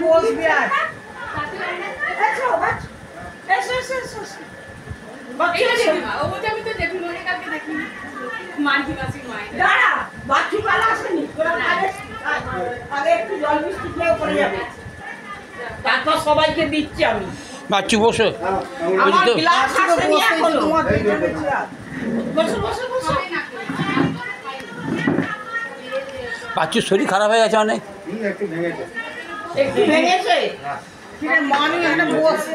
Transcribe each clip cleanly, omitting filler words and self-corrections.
বসবি আর এসো এসো এসো এসো দাঁড়া বাচ্চু কাল আসেনি আগে একটু জল মিষ্টি খেয়ে পড়ে যাবে তারপর সবাইকে দিচ্ছি আমি বাচ্চু বসো আমার গ্লাস আসেনি এখনো বসো বসো বসো বাচ্চুর শরীর খারাপ হয়ে গেছে অনেক। একটু ভেঙেছে কিরে মানি এখানে বসে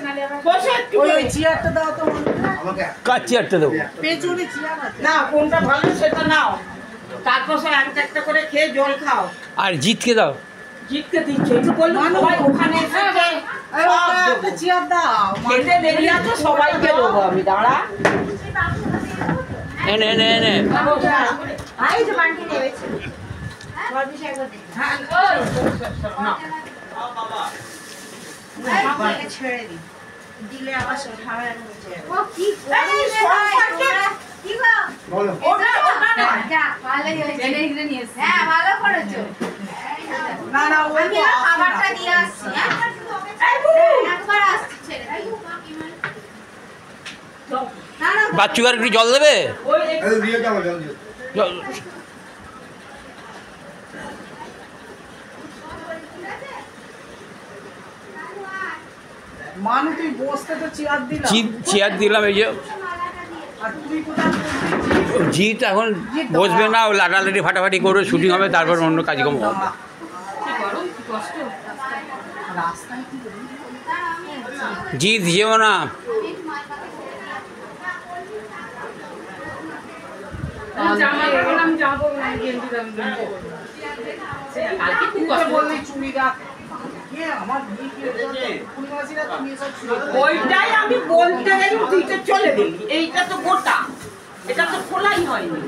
বসে একটু ওই চেয়ারটা দাও তো কার চেয়ারটা দেবো? পেছনে চেয়ার আছে না কোনটা ভালো সেটা নাও তারপর সব একটা করে খেয়ে জল খাও আর জিতকে দাও। জিতকে দিচ্ছ একটু বললো সবাই ওখানে এসেছে একটা চেয়ার দাও খেতে দেরি আছে সবাইকে দেবো আমি দাঁড়া এনে এনে এনে ভাই যে বান্টি নেবেছে হ্যাঁ বাবাকে ছেড়ে দি দিলে আবার ঝামেলা হচ্ছে ও কি কি গো বলো যা ভালোই হয়েছে জেনে গিয়ে নিয়েছে হ্যাঁ ভালো করেছো না না ওই আমি খাবারটা দিয়ে আসছি হ্যাঁ একবার আসছি ছেড়ে না না বাচ্চুকে আর একটু জল দেবে? ওই দিয়ে যাও জল দিও জল মানু তুই বসতে তো চেয়ার দিলাম চেয়ার দিলাম এই যে। আর তুই কোথায় বসবি? জিত এখন বসবে না, ও লাটালাটি ফাটাফাটি করে শুটিং হবে, তারপর অন্য কাজকর্ম হবে। রাস্তায় কি জিত যেও না। বললি চুড়ি রাখ ওইটাই আমি বলতে গেলে দিতে চলে দিলি এইটা তো গোটা এটা তো খোলাই হয়নি